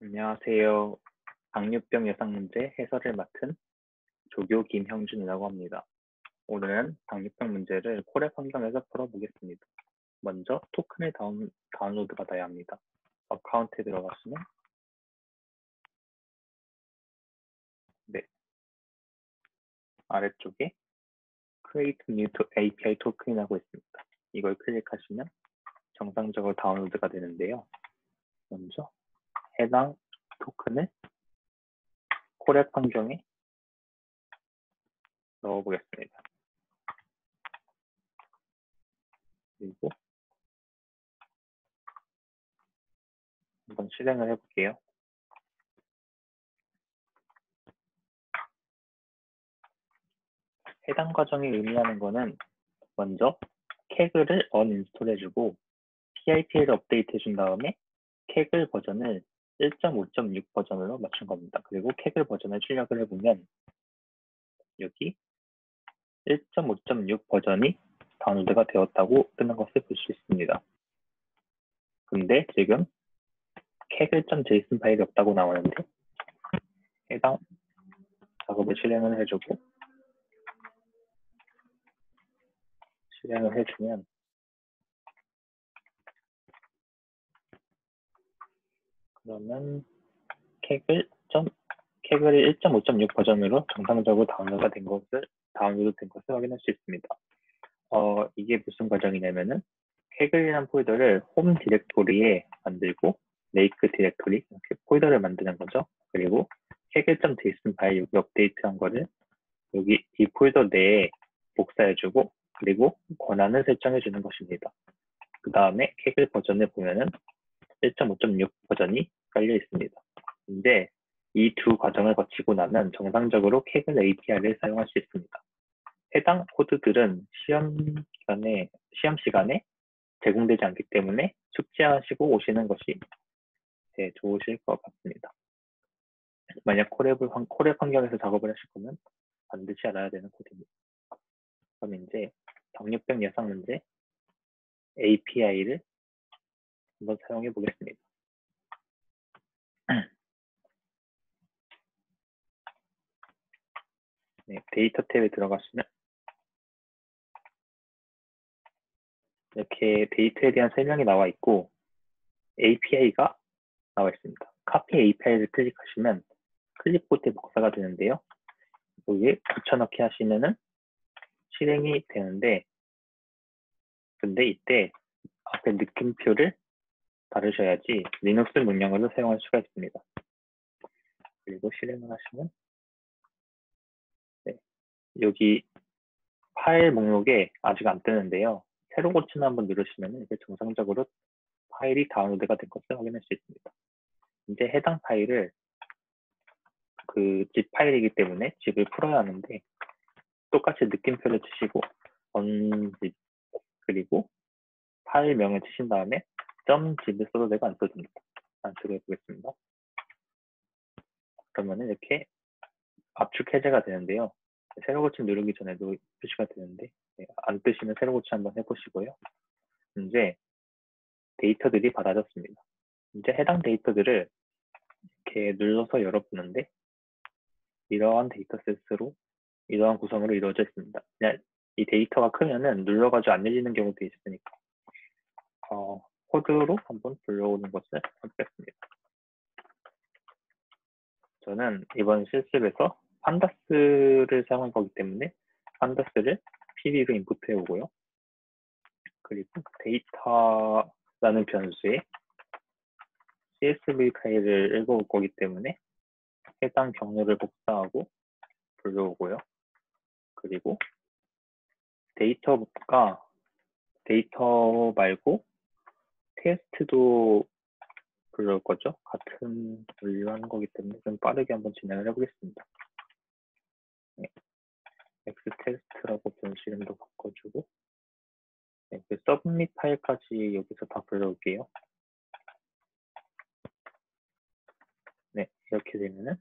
안녕하세요. 당뇨병 예상 문제 해설을 맡은 조교 김형준이라고 합니다. 오늘은 당뇨병 문제를 콜앱 환경에서 풀어보겠습니다. 먼저 토큰을 다운로드 받아야 합니다. 어카운트에 들어가시면 아래쪽에 Create New API 토큰이라고 있습니다. 이걸 클릭하시면 정상적으로 다운로드가 되는데요. 먼저 해당 토큰을 콜앱 환경에 넣어보겠습니다. 그리고 한번 실행을 해볼게요. 해당 과정이 의미하는 것은 먼저 Kagle을 언인스톨 해주고 PIP를 업데이트 해준 다음에 Kaggle 버전을 1.5.6 버전으로 맞춘 겁니다. 그리고 Kaggle 버전을 출력을 해보면 여기 1.5.6 버전이 다운로드가 되었다고 뜨는 것을 볼 수 있습니다. 근데 지금 kaggle.json 파일이 없다고 나오는데 해당 작업을 실행을 해주고 실행을 해주면 그러면 Kaggle이 1.5.6 버전으로 정상적으로 다운로드 된 것을 확인할 수 있습니다. 이게 무슨 과정이냐면은 Kaggle이라는 폴더를 홈 디렉토리에 만들고 make 디렉토리 이렇게 폴더를 만드는 거죠. 그리고 kaggle.json 파일 여기 업데이트한 거를 여기 이 폴더 내에 복사해주고 그리고 권한을 설정해 주는 것입니다. 그 다음에 Kaggle 버전을 보면은 1.5.6 버전이 깔려 있습니다. 근데 이 두 과정을 거치고 나면 정상적으로 Kaggle API를 사용할 수 있습니다. 해당 코드들은 시험 시간에 제공되지 않기 때문에 숙지하시고 오시는 것이 좋으실 것 같습니다. 만약 콜앱 환경에서 작업을 하실 거면 반드시 알아야 되는 코드입니다. 그럼 이제 당뇨병 예상 문제 API를 한번 사용해 보겠습니다. 네, 데이터 탭에 들어가시면 이렇게 데이터에 대한 설명이 나와 있고 API가 나와 있습니다. 카피 API를 클릭하시면 클립보드에 복사가 되는데요. 여기에 붙여넣기 하시면은 실행이 되는데 근데 이때 앞에 느낌표를 다루셔야지 리눅스 문명으로 사용할 수가 있습니다. 그리고 실행을 하시면 여기 파일 목록에 아직 안 뜨는데요. 새로 고치는 한번 누르시면 이제 정상적으로 파일이 다운로드가 된 것을 확인할 수 있습니다. 이제 해당 파일을 그 zip 파일이기 때문에 zip을 풀어야 하는데 똑같이 느낌표를 치시고 unzip 그리고 파일명을 치신 다음에 .zip을 써도 되고 안 써도 됩니다. 안쪽에 보겠습니다. 그러면 이렇게 압축 해제가 되는데요. 새로 고침 누르기 전에도 표시가 되는데 안 뜨시면 새로 고침 한번 해보시고요. 이제 데이터들이 받아졌습니다. 이제 해당 데이터들을 이렇게 눌러서 열어보는데 이러한 데이터셋으로 이러한 구성으로 이루어져 있습니다. 그냥 이 데이터가 크면은 눌러가지고 안 열리는 경우도 있으니까 코드로 한번 불러오는 것을 하겠습니다. 저는 이번 실습에서 판다스를 사용할 거기 때문에 판다스를 pd로 인풋해 오고요. 그리고 데이터라는 변수에 CSV 파일을 읽어올 거기 때문에 해당 경로를 복사하고 불러오고요. 그리고 데이터 말고 테스트도 불러올 거죠. 같은 분류하는 거기 때문에 좀 빠르게 한번 진행을 해보겠습니다. 네. xtest라고 변수 이름도 바꿔주고 네, 그 submit 파일까지 여기서 다 불러올게요. 네, 이렇게 되면은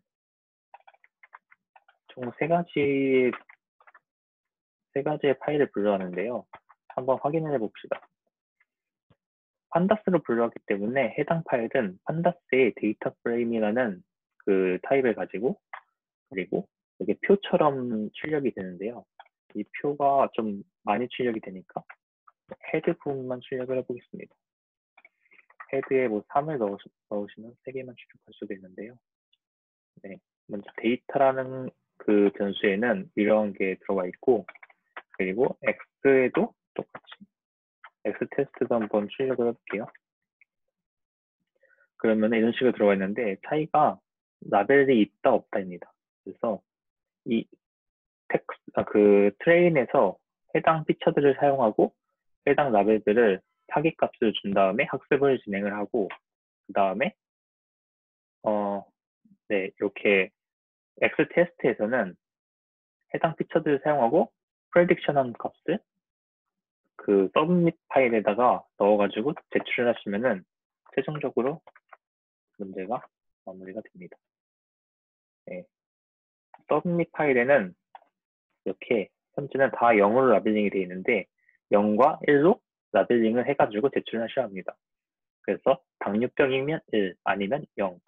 총 세 가지의 파일을 불러왔는데요. 한번 확인을 해봅시다. 판다스로 분류하기 때문에 해당 파일은 판다스의 데이터 프레임이라는 그 타입을 가지고, 그리고 이게 표처럼 출력이 되는데요. 이 표가 좀 많이 출력이 되니까 헤드 부분만 출력을 해보겠습니다. 헤드에 뭐 3을 넣으시면 3개만 출력할 수도 있는데요. 네, 먼저 데이터라는 그 변수에는 이런 게 들어가 있고, 그리고 x에도 똑같이 x 테스트도 한번 출력을 해볼게요. 그러면 이런 식으로 들어가 있는데 차이가 라벨이 있다 없다입니다. 그래서 이 그 트레인에서 해당 피처들을 사용하고 해당 라벨들을 타깃값을 준 다음에 학습을 진행을 하고, 그 다음에 네, 이렇게 X 테스트에서는 해당 피처들을 사용하고 프레딕션한 값을 그 서브밋 파일에다가 넣어가지고 제출을 하시면은 최종적으로 문제가 마무리가 됩니다. 네. 서브밋 파일에는 이렇게 현재는 다 0으로 라벨링이 되어 있는데 0과 1로 라벨링을 해가지고 제출을 하셔야 합니다. 그래서 당류병이면 1, 아니면 0,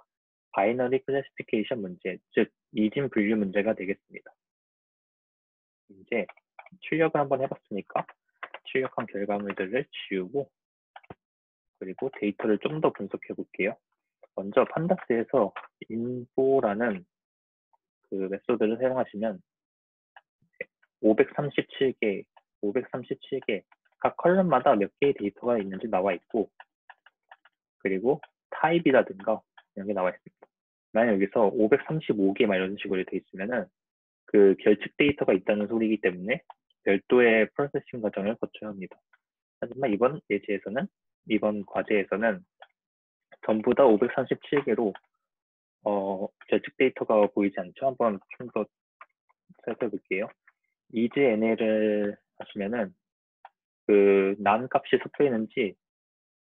바이너리 클래시피케이션 문제, 즉 이진 분류 문제가 되겠습니다. 이제 출력을 한번 해봤으니까 출력한 결과물들을 지우고, 그리고 데이터를 좀 더 분석해 볼게요. 먼저 판다스에서 info라는 그 메소드를 사용하시면 537개 각 컬럼마다 몇 개의 데이터가 있는지 나와 있고, 그리고 타입이라든가 이런 게 나와 있습니다. 만약 여기서 535개 막 이런 식으로 돼 있으면은 그 결측 데이터가 있다는 소리이기 때문에 별도의 프로세싱 과정을 거쳐야 합니다. 하지만 이번 과제에서는 전부 다 537개로 결측 데이터가 보이지 않죠? 한번 좀 더 살펴볼게요. EasyNL을 하시면은 그 난 값이 섞여 있는지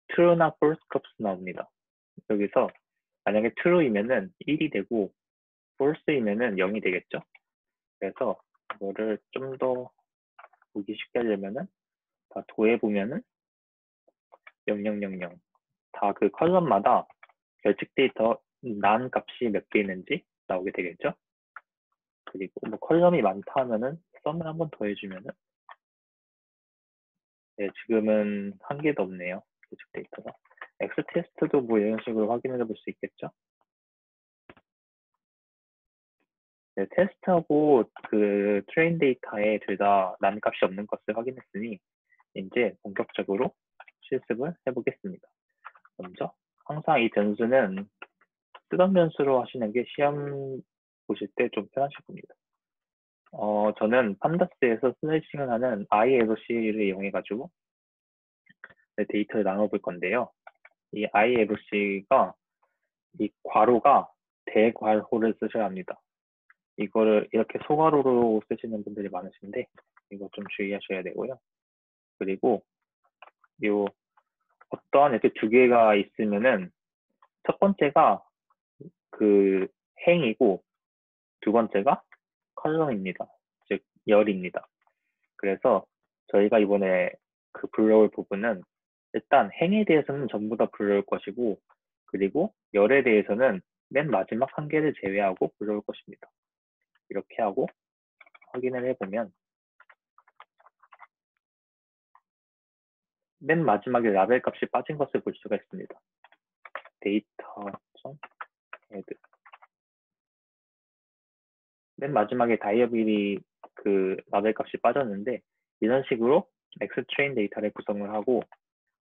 true나 false 값이 나옵니다. 여기서 만약에 true이면은 1이 되고 false이면은 0이 되겠죠? 그래서 이거를 좀 더 보기 쉽게 하려면은 다 도해 보면은 0000 다 그 컬럼마다 결측 데이터 난 값이 몇 개 있는지 나오게 되겠죠? 그리고 뭐 컬럼이 많다 하면은 썸을 한번 더 해주면은, 네, 지금은 한 개도 없네요. 결측 데이터가. X 테스트도 뭐 이런 식으로 확인해 볼 수 있겠죠? 네, 테스트하고 그 트레인 데이터에 둘 다 난 값이 없는 것을 확인했으니 이제 본격적으로 실습을 해보겠습니다. 먼저 항상 이 변수는 쓰던 변수로 하시는 게 시험 보실 때 좀 편하실 겁니다. 저는 판다스에서 슬래싱을 하는 ILOC를 이용해가지고 데이터를 나눠볼 건데요. 이 ILOC가 이 괄호가 대괄호를 쓰셔야 합니다. 이거를 이렇게 소괄호로 쓰시는 분들이 많으신데 이거 좀 주의하셔야 되고요. 그리고 요 어떠한 이렇게 두 개가 있으면은 첫 번째가 그 행이고 두 번째가 컬럼입니다. 즉 열입니다. 그래서 저희가 이번에 그 불러올 부분은 일단 행에 대해서는 전부 다 불러올 것이고, 그리고 열에 대해서는 맨 마지막 한 개를 제외하고 불러올 것입니다. 이렇게 하고 확인을 해보면 맨 마지막에 라벨 값이 빠진 것을 볼 수가 있습니다. 데이터.헤드 맨 마지막에 다이어빌이 그 라벨 값이 빠졌는데 이런 식으로 X트레인 데이터를 구성을 하고,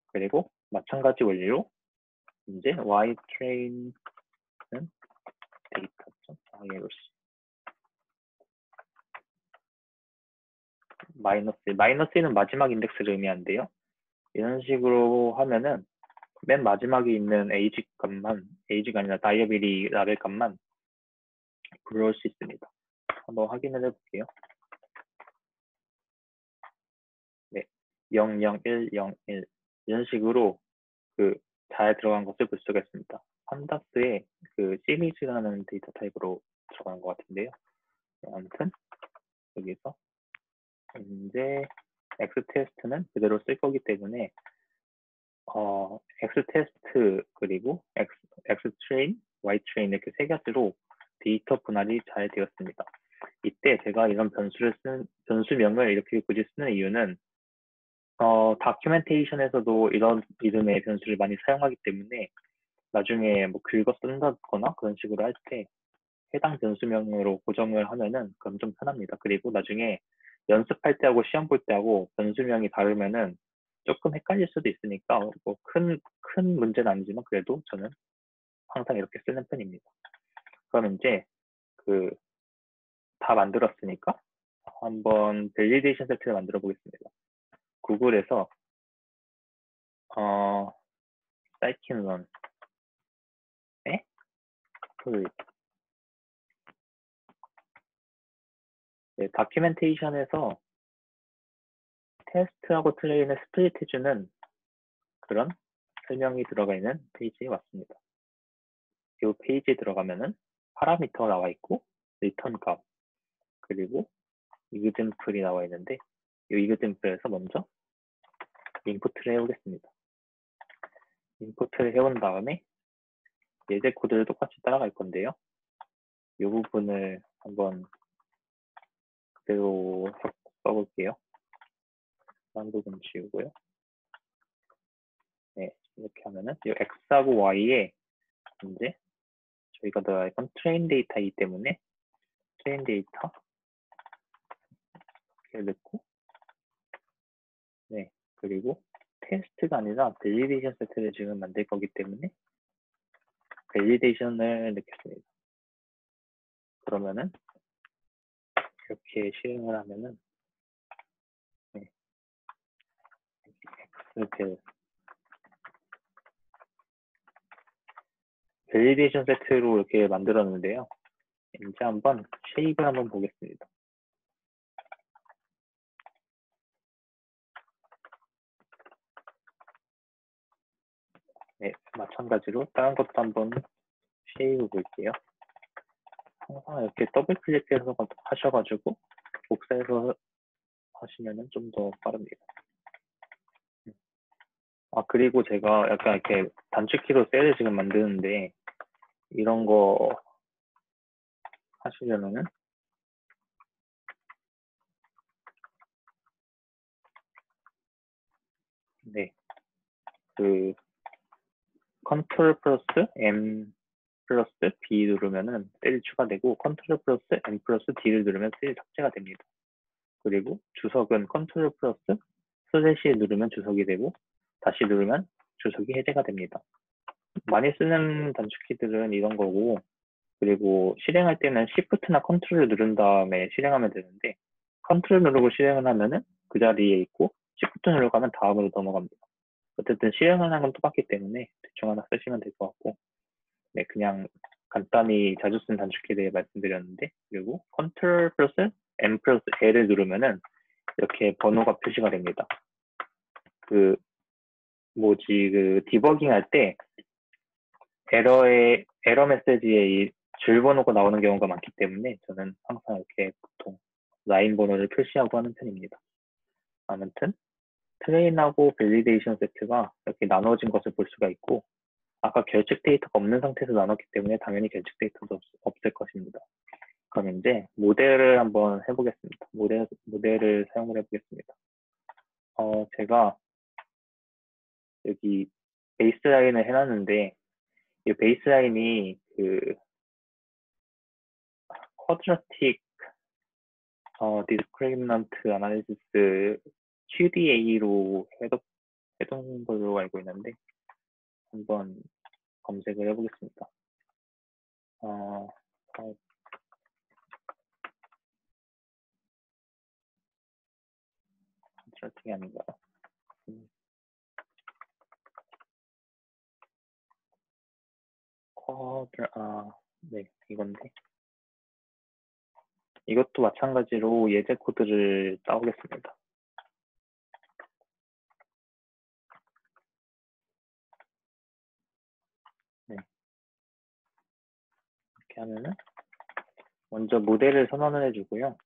그리고 마찬가지 원리로 이제 Y트레인은 데이터.ILOC 마이너스는 마지막 인덱스를 의미하는데요. 이런 식으로 하면은 맨 마지막에 있는 age가 아니라 다이어빌이 라벨 값만 불러올 수 있습니다. 한번 확인을 해볼게요. 네, 00101 이런 식으로 그 잘 들어간 것을 볼 수가 있습니다. 판다스의 그 시리즈라는 데이터 타입으로 들어간 것 같은데요. 아무튼 여기서 이제 X 테스트는 그대로 쓸 거기 때문에 X 테스트 그리고 X 트레인, Y 트레인 이렇게 세 가지로 데이터 분할이 잘 되었습니다. 이때 제가 이런 변수명을 이렇게 굳이 쓰는 이유는 다큐멘테이션에서도 이런 이름의 변수를 많이 사용하기 때문에 나중에 뭐 긁어 쓴다거나 그런 식으로 할 때 해당 변수명으로 고정을 하면은 그럼 좀 편합니다. 그리고 나중에 연습할 때하고 시험 볼 때하고 변수명이 다르면은 조금 헷갈릴 수도 있으니까 뭐 큰 문제는 아니지만 그래도 저는 항상 이렇게 쓰는 편입니다. 그럼 이제 그 다 만들었으니까 한번 밸리데이션 세트를 만들어 보겠습니다. 구글에서 scikit-learn에 다큐멘테이션에서 테스트하고 트레인을 스플릿해주는 그런 설명이 들어가 있는 페이지에 왔습니다. 이 페이지에 들어가면은 파라미터 나와 있고 리턴 값 그리고 example이 나와 있는데 이 example에서 먼저 인풋을 해오겠습니다. 인풋을 해온 다음에 예제 코드를 똑같이 따라갈 건데요. 이 부분을 한번 그대로 써볼게요. 한 부분 지우고요. 네, 이렇게 하면은 이 x하고 y에 이제 저희가 넣어야 건 트레인 데이터이기 때문에 트레인 데이터 이렇게 넣고 네, 그리고 테스트가 아니라 밸리데이션 세트를 지금 만들 거기 때문에 밸리데이션을 넣겠습니다. 그러면은 이렇게 실행을 하면은 네, 이렇게 밸리데이션 세트로 이렇게 만들었는데요. 이제 한번 쉐입을 한번 보겠습니다. 네, 마찬가지로 다른 것도 한번 쉐입을 볼게요. 항상 이렇게 더블 클릭해서 하셔가지고 복사해서 하시면은 좀 더 빠릅니다. 그리고 제가 약간 이렇게 단축키로 셀을 지금 만드는데 이런 거 하시려면은 네, 그 컨트롤 플러스 M 플러스 B 누르면은 셀이 추가되고 컨트롤 플러스 M 플러스 D를 누르면 셀이 삭제가 됩니다. 그리고 주석은 컨트롤 플러스 슬래시 누르면 주석이 되고 다시 누르면 주석이 해제가 됩니다. 많이 쓰는 단축키들은 이런 거고 그리고 실행할 때는 Shift나 컨트롤을 누른 다음에 실행하면 되는데 컨트롤 누르고 실행을 하면은 그 자리에 있고 Shift 누르고 하면 다음으로 넘어갑니다. 어쨌든 실행하는 건 똑같기 때문에 대충 하나 쓰시면 될 것 같고 네, 그냥 간단히 자주 쓴 단축키에 대해 말씀드렸는데 그리고 컨트롤 플러스 M 플러스 L을 누르면은 이렇게 번호가 표시가 됩니다. 그 디버깅 할 때 에러 메시지에 이 줄 번호가 나오는 경우가 많기 때문에 저는 항상 이렇게 보통 라인 번호를 표시하고 하는 편입니다. 아무튼 트레인하고 밸리데이션 세트가 이렇게 나눠진 것을 볼 수가 있고 아까 결측 데이터가 없는 상태에서 나눴기 때문에 당연히 결측 데이터도 없을 것입니다. 그럼 이제 모델을 한번 해보겠습니다. 모델을 사용을 해보겠습니다. 제가 여기 베이스라인을 해놨는데 이 베이스라인이 그 쿼드라틱 디스크리미넌트 아날리시스 QDA로 해둔 걸로 알고 있는데 한번 검색을 해보겠습니다. 쿼드라틱이 아닌가? 네, 이건데 이것도 마찬가지로 예제 코드를 따오겠습니다. 네. 이렇게 하면은 먼저 모델을 선언을 해주고요.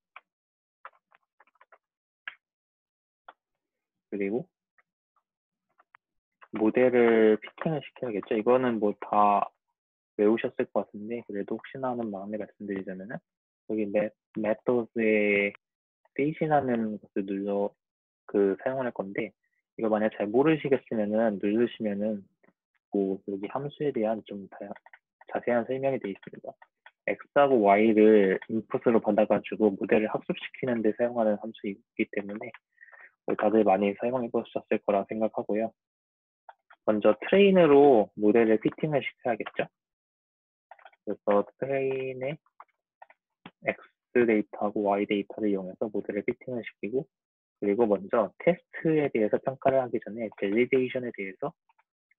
그리고 모델을 피팅을 시켜야겠죠. 이거는 뭐 다 외우셨을 것 같은데 그래도 혹시나 하는 마음에 말씀드리자면은 여기 method에 페이지라는 것을 사용을 할 건데 이거 만약 잘 모르시겠으면은 누르시면은 뭐 여기 함수에 대한 좀 자세한 설명이 되어 있습니다. x하고 y를 인풋으로 받아가지고 모델을 학습시키는 데 사용하는 함수이기 때문에 뭐 다들 많이 사용해 보셨을 거라 생각하고요. 먼저 트레인으로 모델을 피팅을 시켜야겠죠. 그래서 트레인에 x 데이터하고 y 데이터를 이용해서 모델을 피팅을 시키고 그리고 먼저 테스트에 대해서 평가를 하기 전에 밸리데이션에 대해서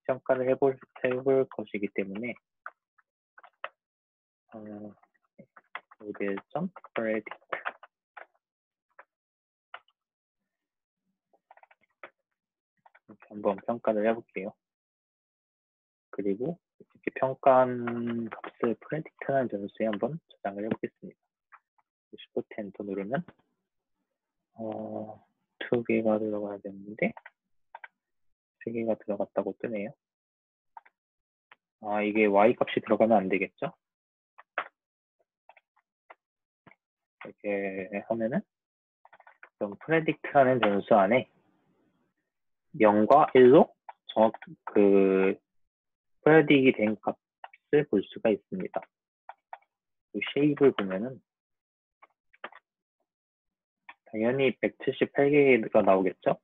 평가를 해볼 것이기 때문에 모델.predict 이렇게 한번 평가를 해볼게요. 그리고 이렇게 평가한 값을 predict라는 변수에 한번 저장을 해보겠습니다. Shift 엔터 누르면 2개가 들어가야 되는데 3개가 들어갔다고 뜨네요. 이게 y 값이 들어가면 안 되겠죠? 이렇게 하면은 그럼 predict라는 변수 안에 0과 1로 predict이 된 값을 볼 수가 있습니다. 쉐입을 보면은 당연히 178개가 나오겠죠?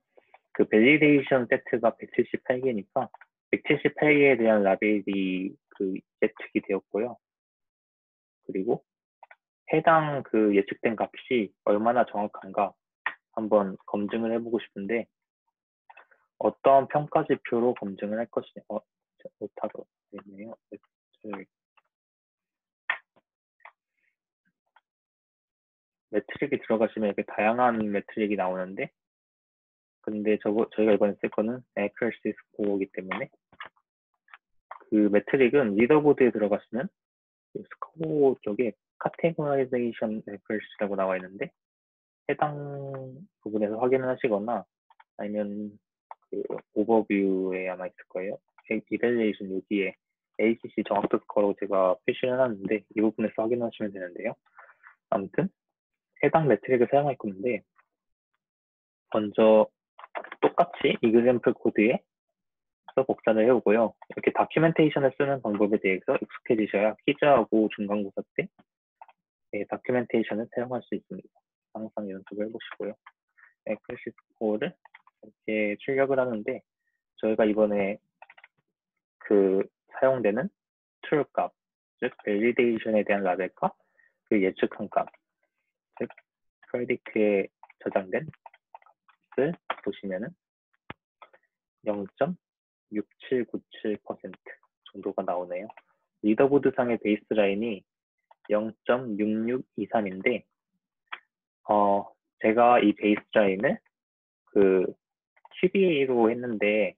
그 밸리데이션 세트가 178개니까 178개에 대한 라벨이 예측이 되었고요. 그리고 해당 예측된 값이 얼마나 정확한가 한번 검증을 해보고 싶은데 어떤 평가 지표로 검증을 할 것이냐 못하고 있네요. 매트릭이 들어가시면 이렇게 다양한 매트릭이 나오는데 근데 저희가 이번에 쓸 거는 accuracy score이기 때문에 그 매트릭은 리더보드에 들어가시면 스코어 쪽에 categorization accuracy라고 나와 있는데 해당 부분에서 확인을 하시거나 아니면 오버뷰에 아마 있을 거예요. evaluation 여기에 ACC 정확도 스코어로 제가 표시를 해놨는데 이 부분에서 확인하시면 되는데요. 아무튼 해당 매트릭을 사용할 건데 먼저 똑같이 example 코드에 복사를 해오고요. 이렇게 다큐멘테이션을 쓰는 방법에 대해서 익숙해지셔야 퀴즈하고 중간고사 때 다큐멘테이션을 사용할 수 있습니다. 항상 연습을 해보시고요. accuracy score를 이렇게 출력을 하는데 저희가 이번에 사용되는 true 값, 즉 validation에 대한 라벨과 예측한 값, 즉 predict에 저장된 값을 보시면은 0.6797% 정도가 나오네요. 리더보드 상의 베이스라인이 0.6623인데 제가 이 베이스라인을 QBA로 했는데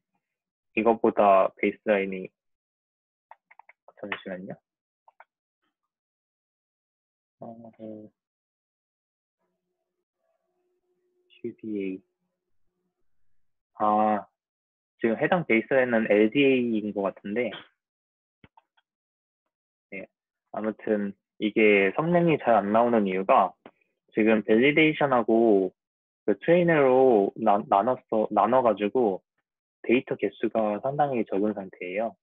이것보다 베이스라인이 잠시만요. QBA 지금 해당 베이스라인은 LDA인 것 같은데 네, 아무튼 이게 성능이 잘 안 나오는 이유가 지금 밸리데이션하고 트레이너로 나눠가지고 데이터 개수가 상당히 적은 상태예요.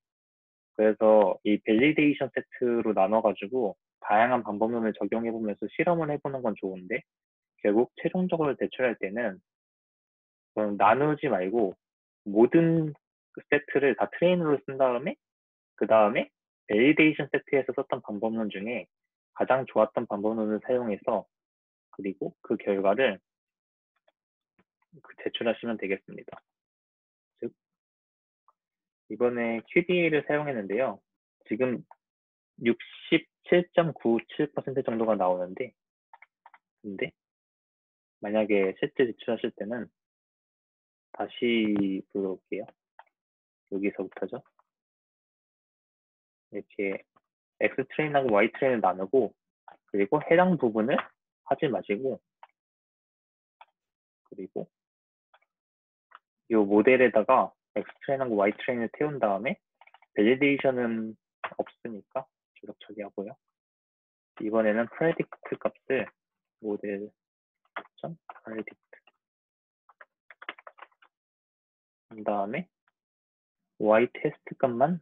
그래서 이 밸리데이션 세트로 나눠가지고 다양한 방법론을 적용해보면서 실험을 해보는 건 좋은데 결국 최종적으로 대출할 때는 나누지 말고 모든 세트를 다 트레이너로 쓴 다음에 그 다음에 밸리데이션 세트에서 썼던 방법론 중에 가장 좋았던 방법론을 사용해서 그리고 그 결과를 제출하시면 되겠습니다. 즉 이번에 QBA를 사용했는데요. 지금 67.97% 정도가 나오는데 근데 만약에 실제 제출하실 때는 다시 불러올게요. 여기서부터죠. 이렇게 X트레인하고 Y트레인을 나누고 그리고 해당 부분을 하지 마시고 그리고 이 모델에다가 X트레인하고 Y트레인을 태운 다음에 밸리데이션은 없으니까 계속 처리하고요. 이번에는 프레딕트 값을 모델 predict 한 다음에 Y 테스트 값만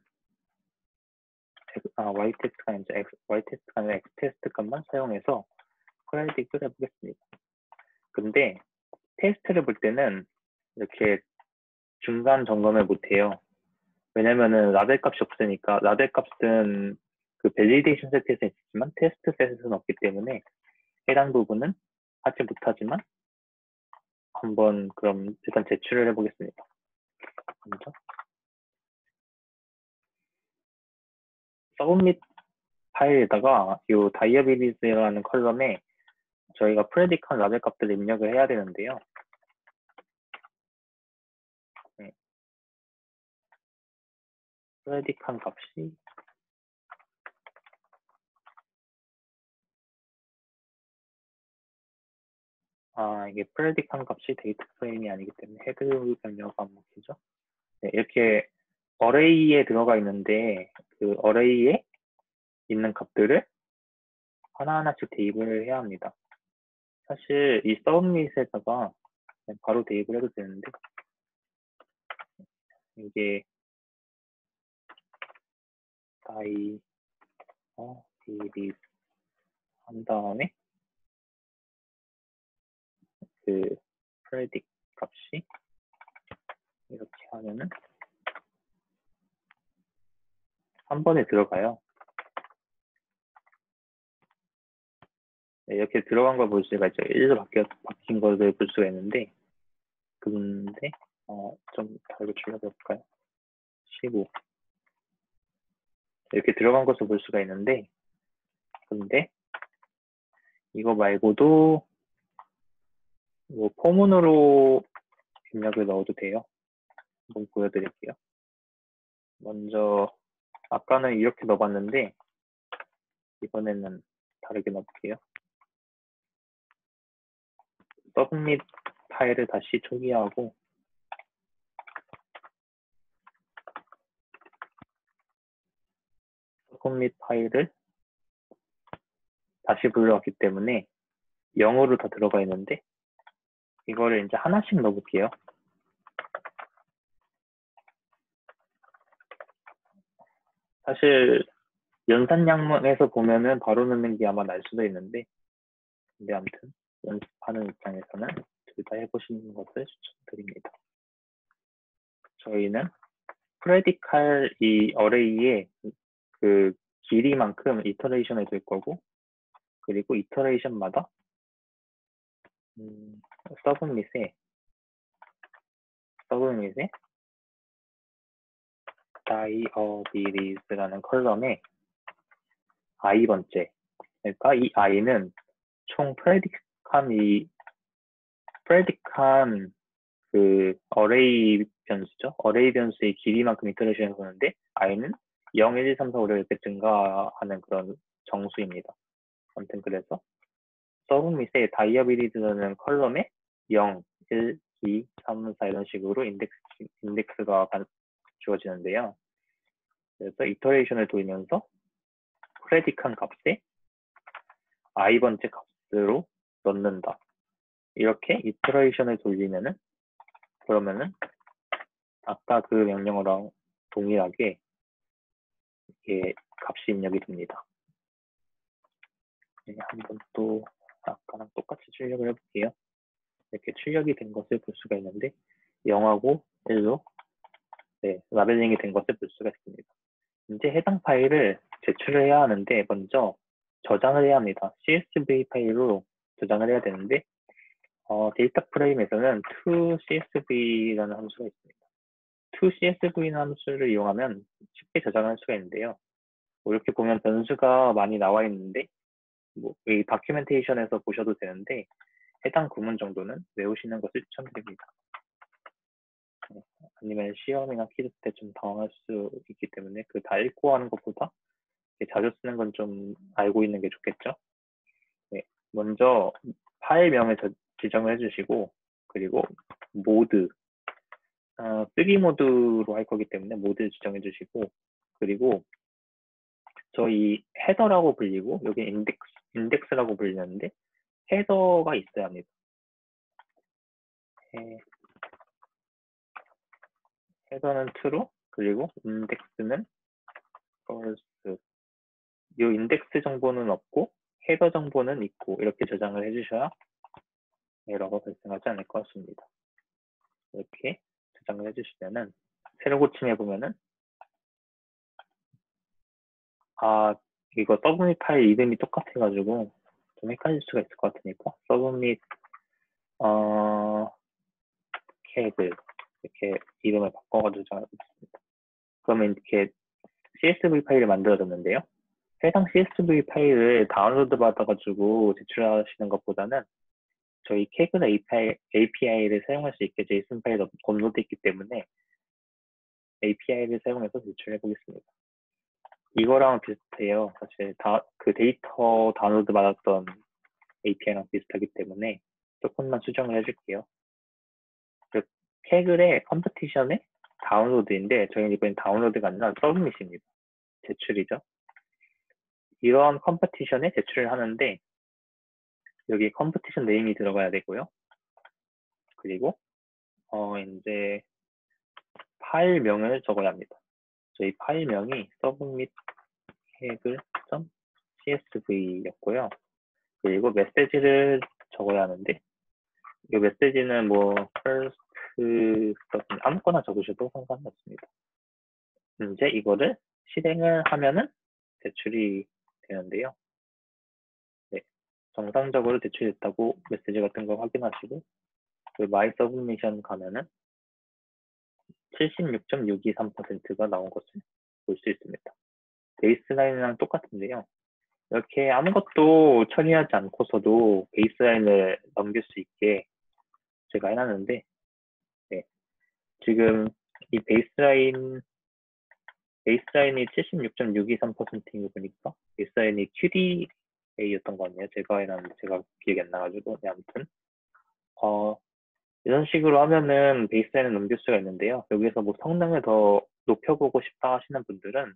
Y 테스트가 아니라 Y 테스트가 아니라 X 테스트 값만 사용해서 predict를 해보겠습니다. 근데 테스트를 볼 때는 이렇게 중간 점검을 못해요. 왜냐면은 라벨 값이 없으니까. 라벨 값은 그 밸리데이션 세트에서 있지만 테스트 셋에서는 없기 때문에 해당 부분은 하지 못하지만 한번 그럼 일단 제출을 해보겠습니다. 먼저 서브밋 파일에다가 이 다이어빌리즈라는 컬럼에 저희가 프레딕한 라벨 값들을 입력을 해야 되는데요. 네. 프레딕한 값이 이게 프레딕한 값이 데이터 프레임이 아니기 때문에 헤드 변경가 안 먹히죠. 네, 이렇게 어레이에 들어가 있는데 그 어레이에 있는 값들을 하나하나씩 대입을 해야 합니다. 사실 이 서브밋에다가 바로 대입을 해도 되는데 이게 다이어비리즈 한 다음에 그 predict 값이 이렇게 하면은 한 번에 들어가요. 네, 이렇게 들어간 걸 볼 수가 있죠. 1로 바뀐 것을 볼 수가 있는데 근데 좀 다르게 줄여볼까요? 15 이렇게 들어간 것을 볼 수가 있는데 근데 이거 말고도 뭐 포문으로 입력을 넣어도 돼요. 한번 보여드릴게요. 먼저 아까는 이렇게 넣어봤는데 이번에는 다르게 넣을게요. 서브밋 파일을 다시 초기화하고 서브밋 파일을 다시 불러왔기 때문에 0으로 다 들어가 있는데 이거를 이제 하나씩 넣어볼게요. 사실 연산양문에서 보면은 바로 넣는 게 아마 날 수도 있는데 근데 아무튼 연습하는 입장에서는 둘 다 해보시는 것을 추천드립니다. 저희는 프레딕할 이 어레이의 그 길이만큼 이터레이션을 줄 거고 그리고 이터레이션마다 서브밋에 다이어비리즈라는 컬럼에 i번째 그러니까 이 i는 총 프레딕한 그 어레이 변수죠. 어레이 변수의 길이만큼 이터레이션을 보는데 i는 0, 1, 2, 3, 4, 5, 6 이렇게 증가하는 그런 정수입니다. 아무튼 그래서 서브밋의 다이어비리즈라는 컬럼에 0, 1, 2, 3, 4 이런 식으로 인덱스가 주어지는데요. 그래서 이터레이션을 돌리면서 프레딕한 값에 i번째 값으로 넣는다. 이렇게 이터레이션을 돌리면은 그러면은 아까 그 명령어랑 동일하게 이게 값이 입력이 됩니다. 네, 한번 또 아까랑 똑같이 출력을 해볼게요. 이렇게 출력이 된 것을 볼 수가 있는데 0하고 1로 라벨링이 된 것을 볼 수가 있습니다. 이제 해당 파일을 제출을 해야 하는데 먼저 저장을 해야 합니다. CSV 파일로 저장을 해야 되는데 데이터 프레임에서는 toCSV라는 함수가 있습니다. toCSV라는 함수를 이용하면 쉽게 저장할 수가 있는데요. 뭐 이렇게 보면 변수가 많이 나와 있는데 이 다큐멘테이션에서 보셔도 되는데 해당 구문 정도는 외우시는 것을 추천드립니다. 아니면 시험이나 퀴즈 때 좀 당황할 수 있기 때문에 그 다 읽고 하는 것보다 자주 쓰는 건 좀 알고 있는 게 좋겠죠. 네, 먼저 파일명을 지정을 해주시고 그리고 모드 쓰기 모드로 할 거기 때문에 모드 지정해 주시고, 그리고 저희 헤더라고 불리고 여기 인덱스라고 불리는데 헤더가 있어야 합니다. 헤더는 true, 그리고 인덱스는 false. 이 인덱스 정보는 없고 헤더 정보는 있고 이렇게 저장을 해주셔야 에러가 발생하지 않을 것 같습니다. 이렇게 저장을 해주시면은 새로 고침해 보면은 이거 서브밋 파일 이름이 똑같아가지고 좀 헷갈릴 수가 있을 것 같으니까 서브밋 캐그 이렇게 이름을 바꿔가지고 저장하겠습니다. 그러면 이렇게 CSV 파일을 만들어졌는데요. 해당 CSV 파일을 다운로드 받아가지고 제출하시는 것보다는 저희 캐그나 API를 사용할 수 있게 JSON 파일이 업로드 있기 때문에 API를 사용해서 제출해 보겠습니다. 이거랑 비슷해요. 사실 그 데이터 다운로드 받았던 API랑 비슷하기 때문에 조금만 수정을 해줄게요. 그 캐글의 컴퍼티션의 다운로드인데 저희는 이번엔 다운로드가 아니라 서브밋입니다. 제출이죠. 이러한 컴퍼티션에 제출을 하는데 여기 컴퍼티션 네임이 들어가야 되고요. 그리고 이제 파일명을 적어야 합니다. 저희 파일명이 submit CSV였고요. 그리고 메시지를 적어야 하는데 이 메시지는 뭐 first 아무거나 적으셔도 상관이 없습니다. 이제 이거를 실행을 하면은 제출이 되는데요. 네, 정상적으로 제출됐다고 메시지 같은 거 확인하시고 그 My Submission 가면은 76.623%가 나온 것을 볼 수 있습니다. 베이스라인이랑 똑같은데요. 이렇게 아무것도 처리하지 않고서도 베이스라인을 넘길 수 있게 제가 해놨는데, 네. 지금 이 베이스라인이 76.623%인 거 보니까 베이스라인이 QDA였던 거 아니에요? 제가 해놨는데 제가 기억이 안 나가지고. 네, 아무튼 이런 식으로 하면은 베이스라인을 넘길 수가 있는데요. 여기서 뭐 성능을 더 높여보고 싶다 하시는 분들은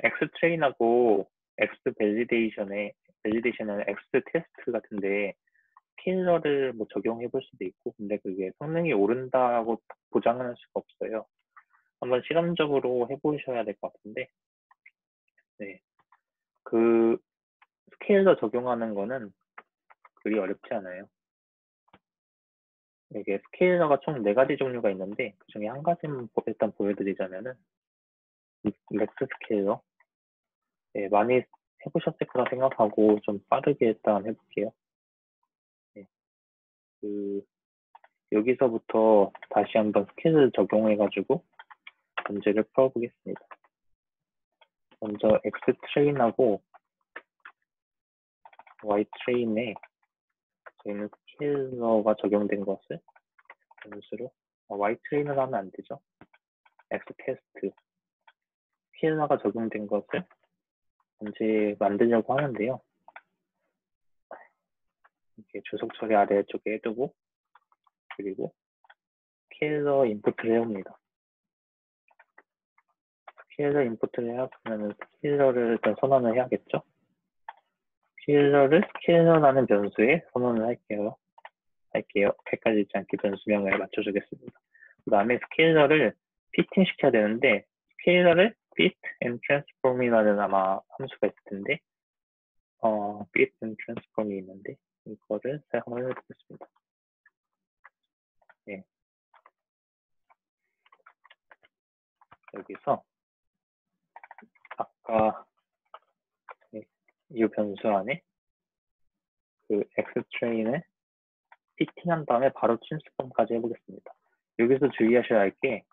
X 트레인하고 X 밸리데이션에 X 테스트 같은데 스케일러를 뭐 적용해 볼 수도 있고, 근데 그게 성능이 오른다고 보장은 할 수가 없어요. 한번 실험적으로 해보셔야 될 것 같은데, 네. 그 스케일러 적용하는 거는 그리 어렵지 않아요. 이게 스케일러가 총 4가지 종류가 있는데 그 중에 한 가지만 일단 보여드리자면은 렉스 스케일러. 네, 많이 해보셨을 거라 생각하고 좀 빠르게 일단 해볼게요. 네. 여기서부터 다시 한번 스케일을 적용해가지고 문제를 풀어보겠습니다. 먼저 X 트레인하고 Y 트레인에 저희는 스케일러가 적용된 것을 변수로 Y 트레인을 하면 안 되죠. X 테스트 스케일러가 적용된 것을 문제 만들려고 하는데요. 이렇게 주석 처리 아래쪽에 해두고 그리고 스케일러 인풋을 해옵니다. 스케일러 인풋을 해왔으면 스케일러를 일단 선언을 해야겠죠. 스케일러라는 변수에 선언을 할게요. 헷갈리지 않게 변수명을 맞춰주겠습니다. 그 다음에 스케일러를 피팅 시켜야 되는데 스케일러를 fit and transform이라는 아마 함수가 있을 텐데 fit and transform이 있는데 이거를 사용을 해보겠습니다. 네. 여기서 아까 이 변수 안에 그 X 트레인을 피팅한 다음에 바로 트랜스폼까지 해보겠습니다. 여기서 주의하셔야 할 게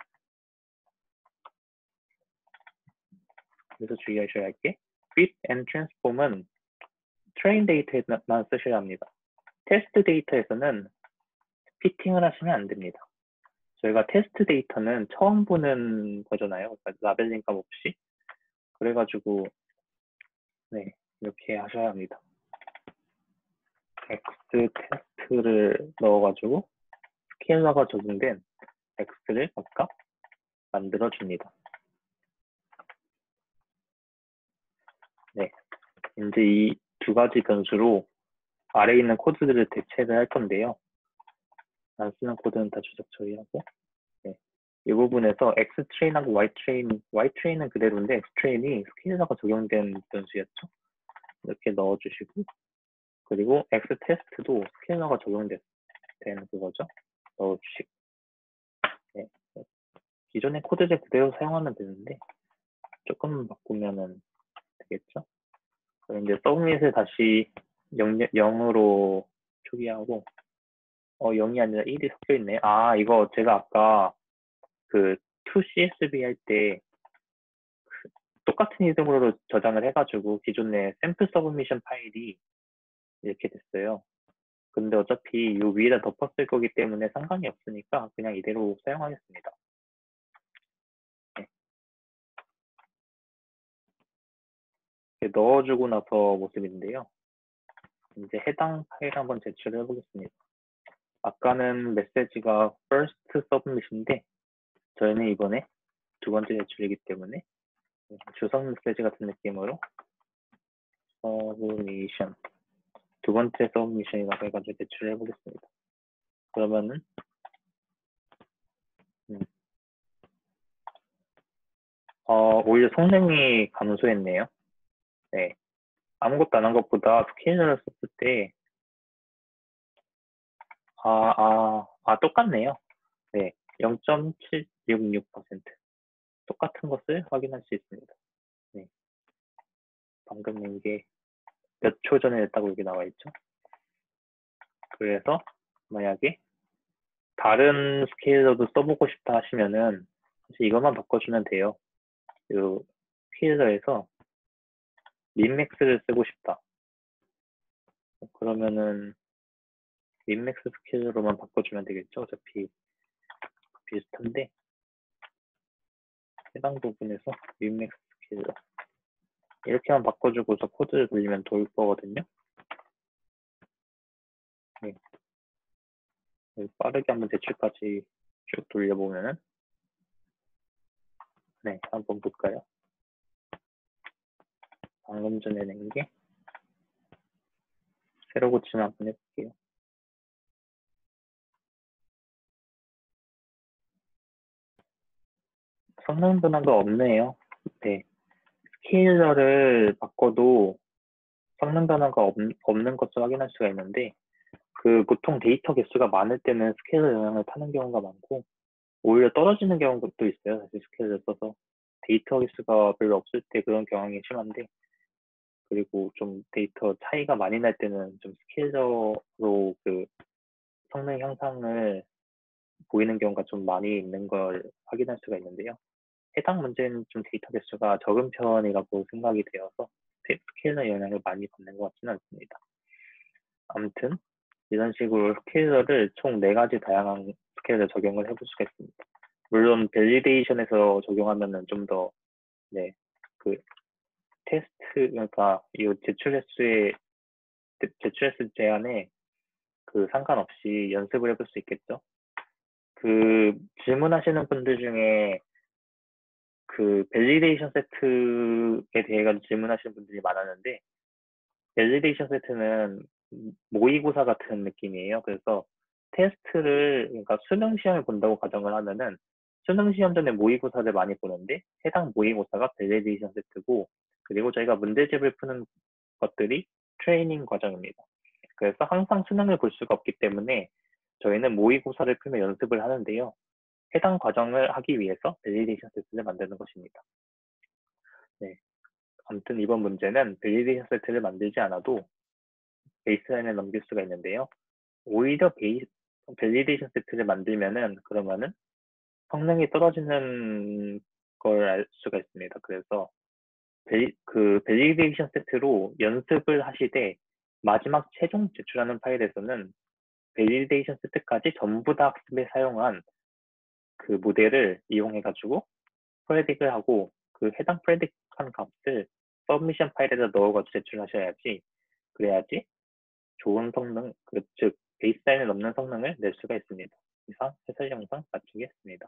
fit and transform은 트레인 데이터에만 쓰셔야 합니다. 테스트 데이터에서는 피팅을 하시면 안 됩니다. 저희가 테스트 데이터는 처음 보는 거잖아요. 그러니까 라벨링 값 없이. 그래가지고 네, 이렇게 하셔야 합니다. X 테스트를 넣어가지고 스케일러가 적용된 x를 각각 만들어줍니다. 네, 이제 이 두 가지 변수로 아래에 있는 코드들을 대체를 할 건데요. 안 쓰는 코드는 다 주석 처리하고, 네. 이 부분에서 x트레인하고 y트레인은 그대로인데 x트레인이 스케일러가 적용된 변수였죠. 이렇게 넣어주시고, 그리고 x테스트도 스케일러가 적용된 그거죠. 넣어주시고, 네. 기존의 코드를 그대로 사용하면 되는데 조금 바꾸면은 되겠죠. 그럼 이제 서브밋을 다시 0으로 초기하고 0이 아니라 1이 섞여 있네. 아, 이거 제가 아까 그 toCSV 할 때 똑같은 이름으로 저장을 해가지고 기존의 샘플 서브미션 파일이 이렇게 됐어요. 근데 어차피 이 위에다 덮었을 거기 때문에 상관이 없으니까 그냥 이대로 사용하겠습니다. 네. 이렇게 넣어주고 나서 모습인데요. 이제 해당 파일 한번 제출을 해보겠습니다. 아까는 메시지가 first submit인데 저희는 이번에 두 번째 제출이기 때문에 주석 메시지 같은 느낌으로 submission 두 번째 submission이라고 해가지고 제출을 해보겠습니다. 그러면은 오히려 성능이 감소했네요. 네, 아무것도 안 한 것보다 스케일러를 썼을 때 똑같네요. 네, 0.766% 똑같은 것을 확인할 수 있습니다. 네, 방금 이게 몇 초 전에 했다고 여기 나와 있죠. 그래서 만약에 다른 스케일러도 써보고 싶다 하시면은 사실 이것만 바꿔주면 돼요. 이 스케일러에서 민맥스를 쓰고 싶다. 그러면은 민맥스 스케일러로만 바꿔주면 되겠죠. 어차피 비슷한데 해당 부분에서 민맥스 스케일러 이렇게만 바꿔주고서 코드를 돌리면 돌 거거든요. 네. 빠르게 한번 대출까지 쭉 돌려보면은 네, 한번 볼까요? 방금 전에 낸 게 새로 고치면 한번 해볼게요. 성능 변화가 없네요. 네, 스케일러를 바꿔도 성능 변화가 없는 것을 확인할 수가 있는데 그 보통 데이터 개수가 많을 때는 스케일러 영향을 타는 경우가 많고 오히려 떨어지는 경우도 있어요. 사실 스케일러 써서 데이터 개수가 별로 없을 때 그런 경향이 심한데 그리고 좀 데이터 차이가 많이 날 때는 좀 스케일러로 그 성능 향상을 보이는 경우가 좀 많이 있는 걸 확인할 수가 있는데요. 해당 문제는 좀 데이터 개수가 적은 편이라고 생각이 되어서 스케일러 영향을 많이 받는 것 같지는 않습니다. 아무튼 이런 식으로 스케일러를 총 4가지 다양한 스케일러 적용을 해볼 수가 있습니다. 물론 밸리데이션에서 적용하면은 좀 더 네, 그 테스트 그러니까 이 제출했을 제안에 그 상관없이 연습을 해볼 수 있겠죠. 그 질문하시는 분들 중에 그 밸리데이션 세트에 대해 가지고 질문하시는 분들이 많았는데 밸리데이션 세트는 모의고사 같은 느낌이에요. 그래서 테스트를 그러니까 수능 시험을 본다고 가정을 하면은 수능 시험 전에 모의고사를 많이 보는데 해당 모의고사가 밸리데이션 세트고 그리고 저희가 문제집을 푸는 것들이 트레이닝 과정입니다. 그래서 항상 수능을 볼 수가 없기 때문에 저희는 모의고사를 풀며 연습을 하는데요. 해당 과정을 하기 위해서 밸리데이션 세트를 만드는 것입니다. 네. 아무튼 이번 문제는 밸리데이션 세트를 만들지 않아도 베이스라인을 넘길 수가 있는데요. 오히려 밸리데이션 세트를 만들면은 그러면은 성능이 떨어지는 걸 알 수가 있습니다. 그래서 그 밸리데이션 세트로 연습을 하시되 마지막 최종 제출하는 파일에서는 밸리데이션 세트까지 전부 다 학습에 사용한 그 모델을 이용해 가지고 프레딕을 하고 그 해당 프레딕한 값을 서브미션 파일에다 넣어가지고 제출하셔야지 그래야지 좋은 성능, 즉 베이스라인을 넘는 성능을 낼 수가 있습니다. 이상 해설 영상 마치겠습니다.